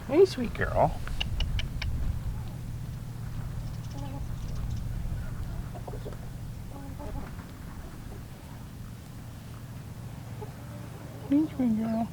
Hey, sweet girl. Hey, sweet girl.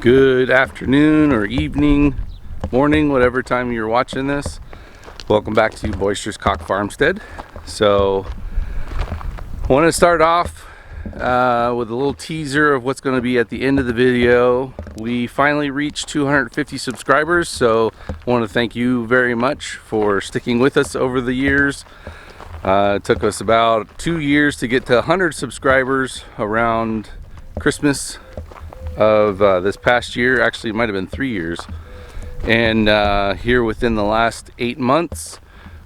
Good afternoon or evening, morning, whatever time you're watching this. Welcome back to Boisterous Cock Farmstead. So I want to start off with a little teaser of what's going to be at the end of the video. We finally reached 250 subscribers, so I want to thank you very much for sticking with us over the years. It took us about 2 years to get to 100 subscribers around Christmas of this past year. Actually, it might have been 3 years. And here within the last 8 months,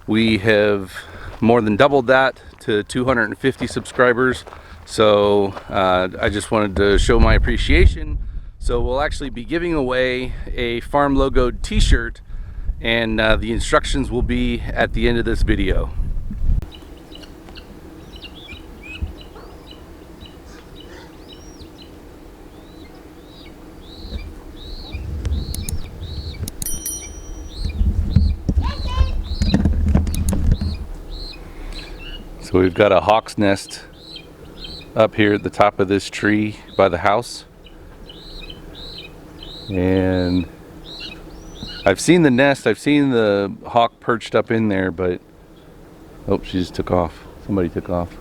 we have more than doubled that to 250 subscribers. So I just wanted to show my appreciation. So we'll actually be giving away a farm logoed t-shirt, and the instructions will be at the end of this video. So we've got a hawk's nest up here at the top of this tree by the house, and I've seen the nest, I've seen the hawk perched up in there, but oh, she just took off. Somebody took off.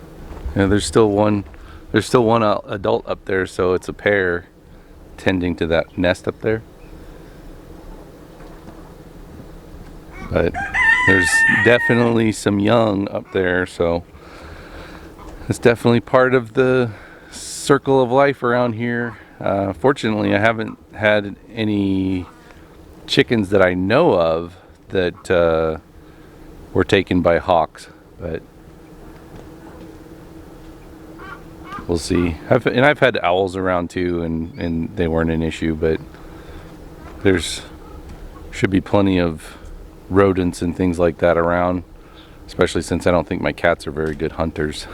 And there's still one adult up there, so it's a pair tending to that nest up there. But there's definitely some young up there, so it's definitely part of the circle of life around here. Fortunately, I haven't had any chickens that I know of that were taken by hawks, but we'll see. I've had owls around too, and they weren't an issue, but there's should be plenty of rodents and things like that around, especially since I don't think my cats are very good hunters.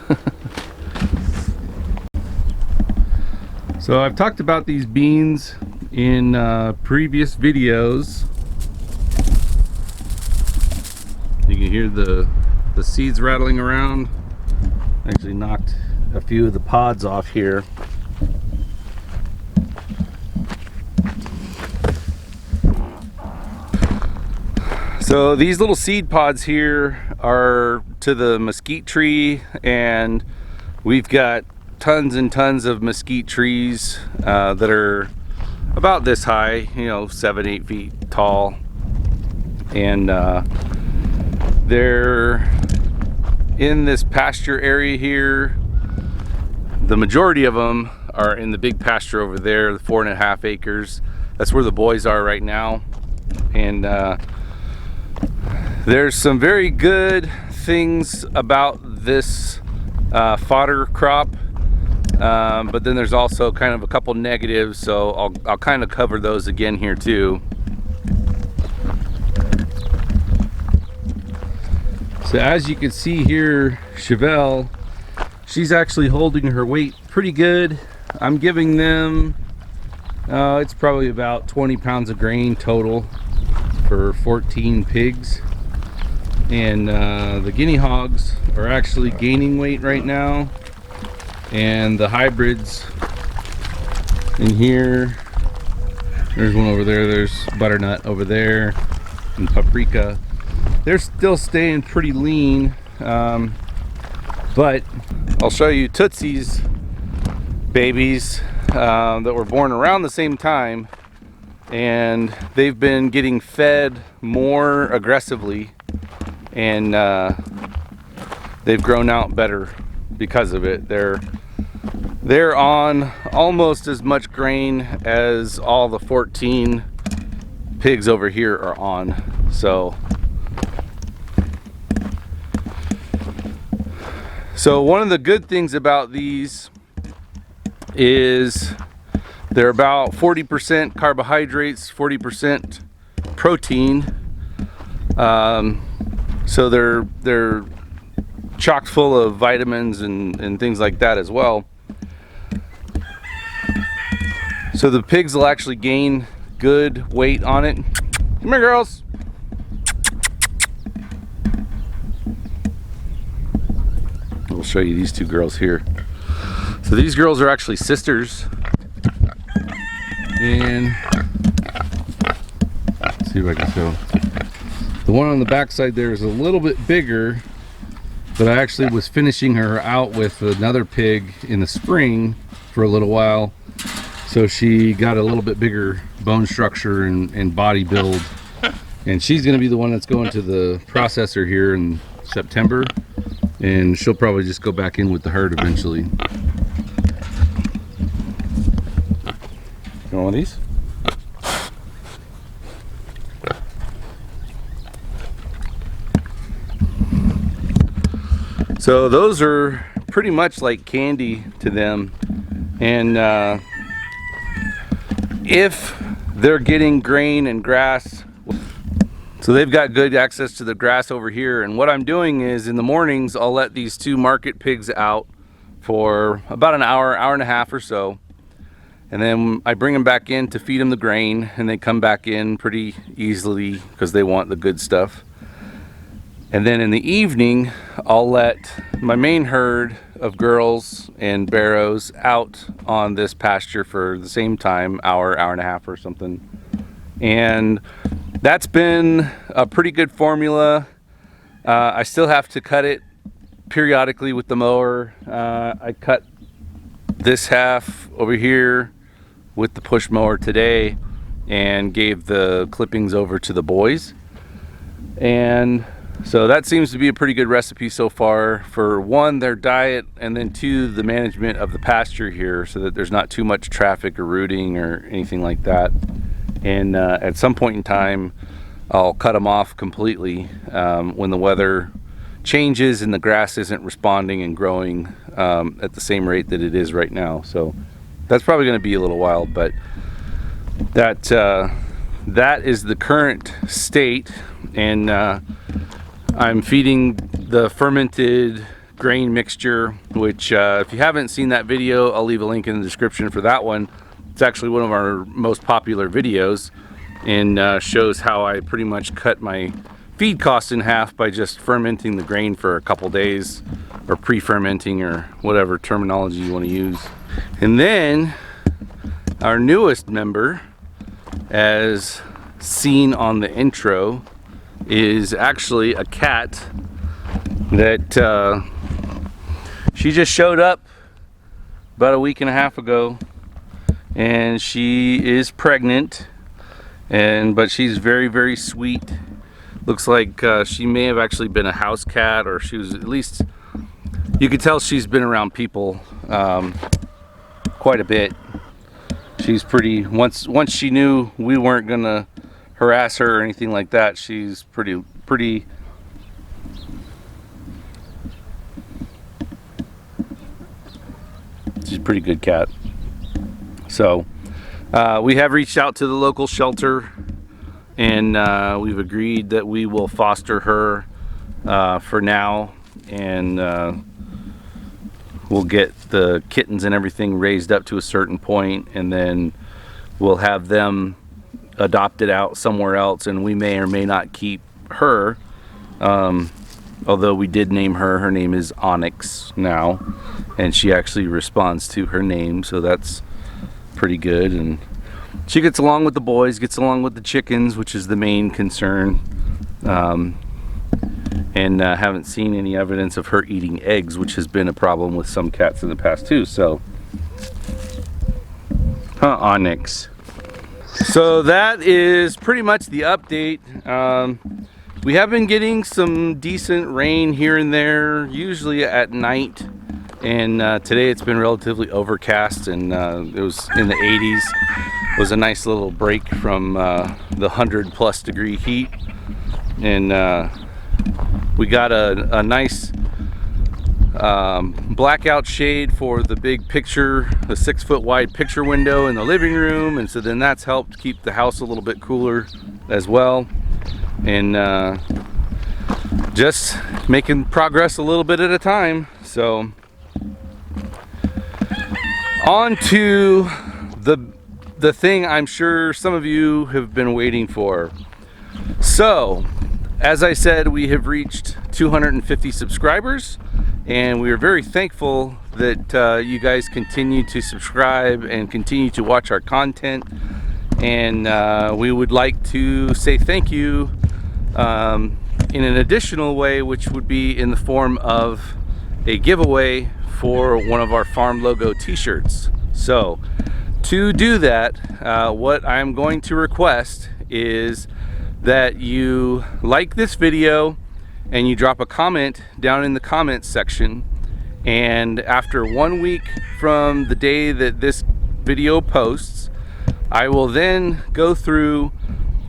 So I've talked about these beans in previous videos. You can hear the seeds rattling around. Actually knocked a few of the pods off here. So these little seed pods here are to the mesquite tree, and we've got tons and tons of mesquite trees that are about this high, 7-8 feet tall, and they're in this pasture area here. The majority of them are in the big pasture over there, the 4.5 acres. That's where the boys are right now, and there's some very good things about this fodder crop, but then there's also kind of a couple negatives, so I'll kind of cover those again here too. So as you can see here, Chevelle, she's actually holding her weight pretty good. I'm giving them, it's probably about 20 pounds of grain total for 14 pigs. And the guinea hogs are actually gaining weight right now, and the hybrids in here, there's one over there, there's butternut over there, and paprika, they're still staying pretty lean. But I'll show you Tootsie's babies that were born around the same time. and they've been getting fed more aggressively, and they've grown out better because of it. They're on almost as much grain as all the 14 pigs over here are on. So one of the good things about these is they're about 40% carbohydrates, 40% protein. So they're chock full of vitamins and things like that as well. So the pigs will actually gain good weight on it. Come here, girls. We'll show you these two girls here. So these girls are actually sisters. And let's see if I can show. The one on the back side there is a little bit bigger, but I actually was finishing her out with another pig in the spring for a little while. So she got a little bit bigger bone structure and body build. And she's gonna be the one that's going to the processor here in September. And she'll probably just go back in with the herd eventually. You want one of these? So those are pretty much like candy to them. And if they're getting grain and grass, so they've got good access to the grass over here. And what I'm doing is in the mornings, I'll let these two market pigs out for about an hour, hour and a half or so. And then I bring them back in to feed them the grain, and they come back in pretty easily because they want the good stuff. And then in the evening, I'll let my main herd of girls and barrows out on this pasture for the same time, hour, hour and a half or something. And that's been a pretty good formula. I still have to cut it periodically with the mower. I cut this half over here with the push mower today and gave the clippings over to the boys. And so that seems to be a pretty good recipe so far for one, their diet, and then two, the management of the pasture here so that there's not too much traffic or rooting or anything like that. And at some point in time, I'll cut them off completely when the weather changes and the grass isn't responding and growing at the same rate that it is right now. So that's probably going to be a little while, but that is the current state. And I'm feeding the fermented grain mixture, which if you haven't seen that video, I'll leave a link in the description for that one. It's actually one of our most popular videos and shows how I pretty much cut my feed costs in half by just fermenting the grain for a couple days, or pre-fermenting, or whatever terminology you want to use. And then our newest member, as seen on the intro, is actually a cat that she just showed up about a week and a half ago, and she is pregnant, but she's very, very sweet. Looks like she may have actually been a house cat, or she was, at least you could tell she's been around people quite a bit. She's pretty, once she knew we weren't gonna harass her or anything like that, she's pretty she's a pretty good cat. So we have reached out to the local shelter, and we've agreed that we will foster her for now, and we'll get the kittens and everything raised up to a certain point, and then we'll have them adopted out somewhere else, and we may or may not keep her, although we did name her. Her name is Onyx now, and she actually responds to her name, so that's pretty good. And she gets along with the boys, gets along with the chickens, which is the main concern. And haven't seen any evidence of her eating eggs, which has been a problem with some cats in the past too. So, Onyx. So that is pretty much the update. We have been getting some decent rain here and there, usually at night, and today it's been relatively overcast, and it was in the 80s. It was a nice little break from the 100+ degree heat, and we got a nice blackout shade for the big picture, the 6-foot wide picture window in the living room, and so then that's helped keep the house a little bit cooler as well, and just making progress a little bit at a time. So on to the thing I'm sure some of you have been waiting for. So as I said, we have reached 250 subscribers, and we are very thankful that you guys continue to subscribe and continue to watch our content, and we would like to say thank you in an additional way, which would be in the form of a giveaway for one of our farm logo t-shirts. So to do that, what I'm going to request is that you like this video and you drop a comment down in the comments section, and after 1 week from the day that this video posts, I will then go through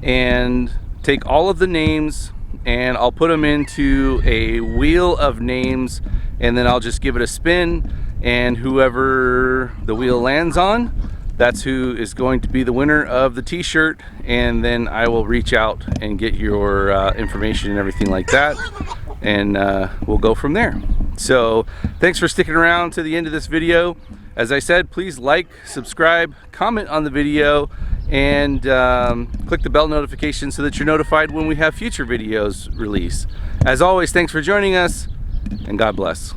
and take all of the names and I'll put them into a wheel of names, and then I'll just give it a spin, and whoever the wheel lands on, that's who is going to be the winner of the t-shirt, and then I will reach out and get your information and everything like that, and we'll go from there. So thanks for sticking around to the end of this video. As I said, please like, subscribe, comment on the video, and click the bell notification so that you're notified when we have future videos released. As always, thanks for joining us, and God bless.